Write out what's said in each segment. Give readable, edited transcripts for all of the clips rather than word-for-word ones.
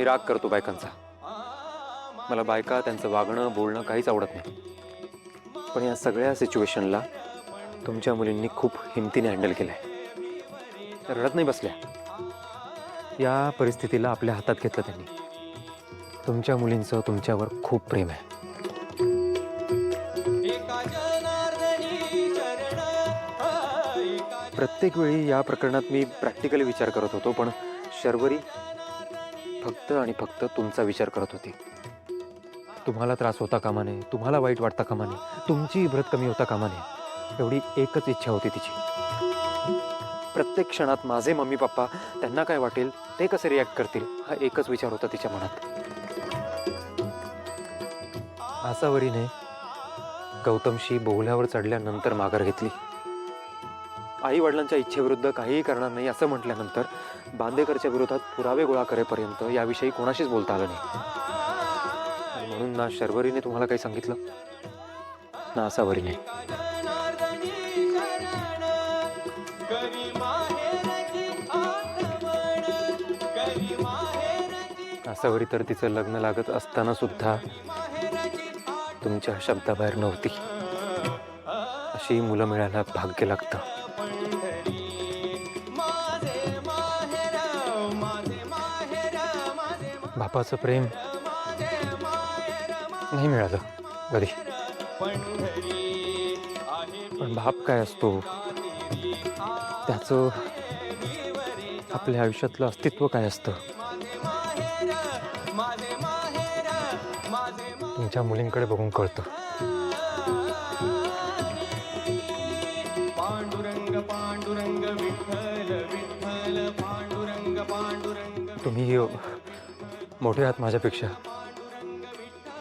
मी राग करतो बायकांचा. मला बायका त्यांचं वागणं बोलणं काहीच आवडत नाही. पण या सगळ्या सिच्युएशनला तुमच्या मुलींनी खूप हिमतीने हँडल केलंय. रडत नाही बसल्या. या परिस्थितीला आपल्या हातात घेतलं त्यांनी. तुमच्या मुलींचं तुमच्यावर खूप प्रेम आहे. प्रत्येक वेळी या प्रकरणात मी प्रॅक्टिकली विचार करत होतो, पण शर्वरी फक्त आणि फक्त तुमचा विचार करत होती. तुम्हाला त्रास होता कामा नये, तुम्हाला वाईट वाटता कामा नये, तुमची इब्रत कमी होता कामा नये, एवढी एकच इच्छा होती तिची. प्रत्येक क्षणात माझे मम्मी पप्पा त्यांना काय वाटेल, ते कसे रिॲक्ट करतील, हा एकच विचार होता तिच्या मनात. आसावरीने गौतमशी बोहल्यावर चढल्यानंतर माघार घेतली. आई वडिलांच्या इच्छेविरुद्ध काहीही करणार नाही असं म्हटल्यानंतर बांदेकरच्या विरोधात पुरावे गोळा करेपर्यंत याविषयी कोणाशीच बोलता आलं नाही. आणि म्हणून ना शर्वरीने तुम्हाला काही सांगितलं ना आसावरीने. आसावरी तर तिचं लग्न लागत असताना सुद्धा तुमच्या शब्दाबाहेर नव्हती. अशी मुलं मिळायला भाग्य लागतं. बापाचं प्रेम नाही मिळालं कधी. पण बाप काय असतो, त्याचं आपल्या आयुष्यातलं अस्तित्व काय असतं, तुमच्या मुलींकडे बघून कळतं. तुम्ही मोठे आहात माझ्यापेक्षा,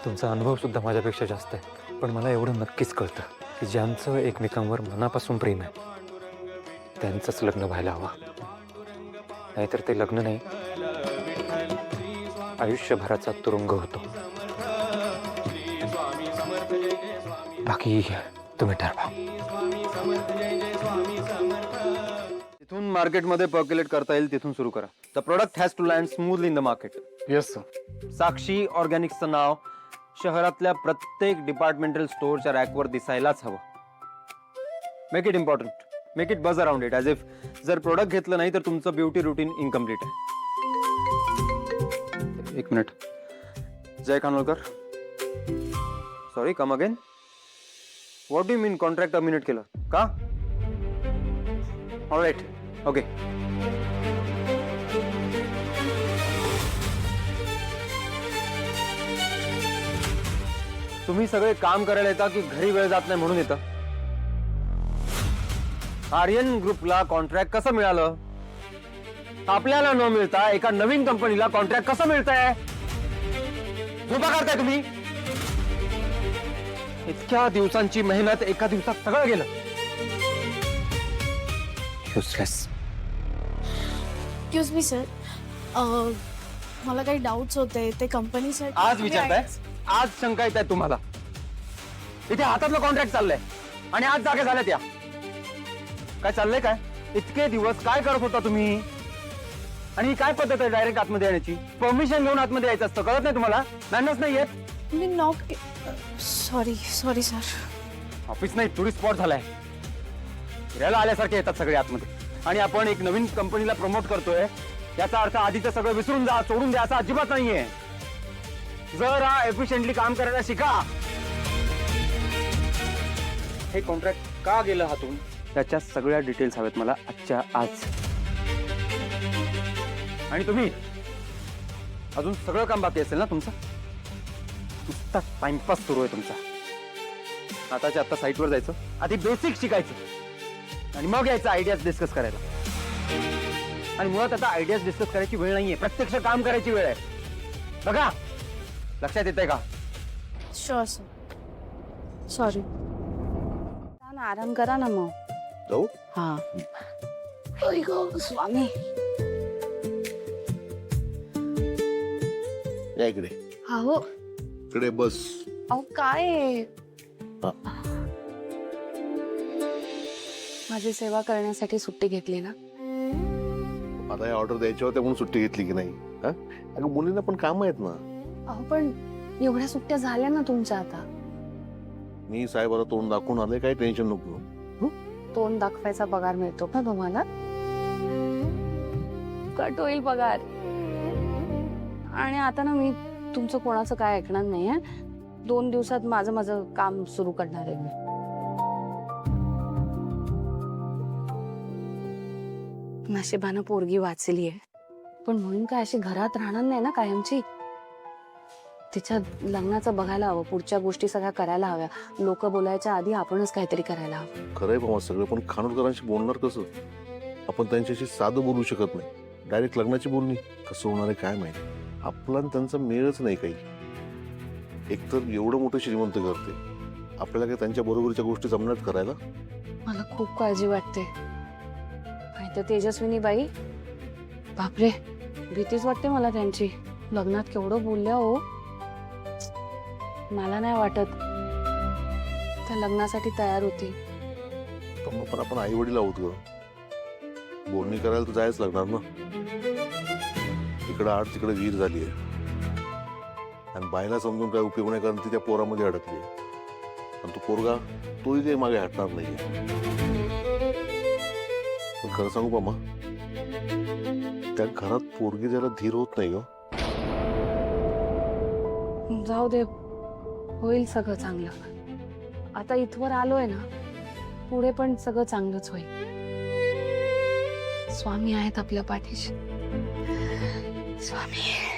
तुमचा अनुभव सुद्धा माझ्यापेक्षा जास्त आहे. पण मला एवढं नक्कीच कळतं की ज्यांचं एकमेकांवर मनापासून प्रेम आहे त्यांचंच लग्न व्हायला हवं. नाहीतर ते लग्न नाही, आयुष्यभराचा तुरुंग होतो. बाकी तुम्ही ठरवा. तिथून मार्केटमध्ये पर्क्युलेट करता येईल तिथून सुरू करा. The product has to land smoothly in the market. Yes sir. Sakshi ऑर्गॅनिक्सचं नाव शहरातल्या प्रत्येक डिपार्टमेंटल स्टोअरच्या रॅकवर दिसायलाच हवं. Make it important, make it buzz around it, as if जर प्रोडक्ट घेतलं नाही तर तुमचं ब्युटी रुटीन इनकम्प्लीट आहे. एक minute. Jay Khanolkar, sorry, come again. What do you mean contract terminate केलं का? Alright, okay. तुम्ही सगळे काम करायला येता की घरी वेळ जात नाही म्हणून येतं? आर्यन ग्रुपला कॉन्ट्रॅक्ट कसं मिळालं? आपल्याला न मिळता एका नवीन कंपनीला कॉन्ट्रॅक्ट कसं मिळतंय? झोपा काढताय तुम्ही? इतक्या दिवसांची मेहनत एका दिवसात सगळं गेलं. युजलेस. एक्सक्यूज मी सर, मला काही डाऊट्स होते ते कंपनीसाठी. आज विचारताय? आज शंका येत आहे तुम्हाला? इथे हातातलं कॉन्ट्रॅक्ट चाललंय आणि आज जागे झाल्यात या. काय चाललंय काय? इतके दिवस काय करत होता तुम्ही? आणि ही काय पद्धत आहे डायरेक्ट आतमध्ये येण्याची? परमिशन घेऊन आतमध्ये यायचं असतं, कळत नाही तुम्हाला? मॅनर्स नाही येत? मी knock. Sorry sorry sir. Office नाही, टुरिस्ट स्पॉट झालाय. फिरायला आल्यासारखे येतात सगळे आतमध्ये. आणि आपण एक नवीन कंपनीला प्रमोट करतोय, याचा अर्थ आधीचं सगळं विसरून जा, सोडून द्या असं अजिबात नाहीये. जरा एफिशियंटली काम करायला शिका. हे कॉन्ट्रॅक्ट का गेलं हातून त्याच्या सगळ्या डिटेल्स हव्यात मला आजच्या आज. आणि तुम्ही अजून सगळं काम बाकी असेल ना तुमचं? नुसता टाइमपास सुरू आहे तुमचा. आताच्या आता साईटवर जायचं, आधी बेसिक शिकायचं आणि मग यायचं आयडियाज डिस्कस करायला. आणि मुळात आता आयडियाज डिस्कस करायची वेळ नाहीये, प्रत्यक्ष काम करायची वेळ आहे. बघा, लक्षात येतंय का? Sure sir. सॉरी. आराम करा ना मग. जाऊ? हा. स्वामी. या इकडे. हा हो. इकडे बस. अहो काय आहे? हा. माझी सेवा करण्यासाठी सुट्टी घेतली ना? आता या ऑर्डर द्यायच्या होत्या म्हणून सुट्टी घेतली की नाही? हा? अगं मुलींना पण काम आहेत ना. अहो पण एवढ्या सुट्ट्या झाल्या ना तुमच्या आता. मी साहेबाला तोंड दाखवून आले, काही टेन्शन नको. तोंड दाखवायचा पगार मिळतो का तुम्हाला? कट होईल पगार. आणि आता ना मी तुमचं कोणाचं काय ऐकणार नाहीये. 2 दिवसात माझं माझं काम सुरू करणार आहे मी. नशिबानं पोरगी वाचली आहे, पण म्हणून काय अशी घरात राहणार नाही ना कायमची. तिच्या लग्नाचं बघायला हवं, पुढच्या गोष्टी सगळ्या करायला हव्या. लोक बोलायच्या आधी आपणच काहीतरी करायला हवं. खरंय बाबा सगळं, पण खानोलकरांशी बोलणार कसं? आपण त्यांच्याशी साधं बोलू शकत नाही. डायरेक्ट लग्नाची बोलणी कसं होणार आहे काय माहिती. आपला आणि त्यांचा मेळच नाही काही. एकतर एवढं मोठं श्रीमंत करते, आपल्याला काय त्यांच्या बरोबरीच्या गोष्टी जमण्यात करायला? मला खूप काळजी वाटते. आणि तर तेजस्विनी बाई, बापरे, भीतीच वाटते मला त्यांची. लग्नात केवढं बोलल्या हो. मला नाही वाटत त्या लग्नासाठी तयार होती. पण आपण आई वडील आहोत ग. बोलणी करायला तर जायच लागणार ना. इकडं आड तिकडे वीर झाली आहे, आणि बायला समजून काय उपयोग नाही, कारण ती त्या पोरामध्ये अडकली आहे. आणि तो पोरगा तोही काही मागे हटणार नाही. पण खरं सांगू मामा, त्या घरात पोरगी द्यायला धीर होत नाही ग. जाऊ दे, होईल सगळं चांगलं. आता इथवर आलोय ना, पुढे पण सगळं चांगलंच होईल. स्वामी आहेत आपल्या पाठीशी. स्वामी.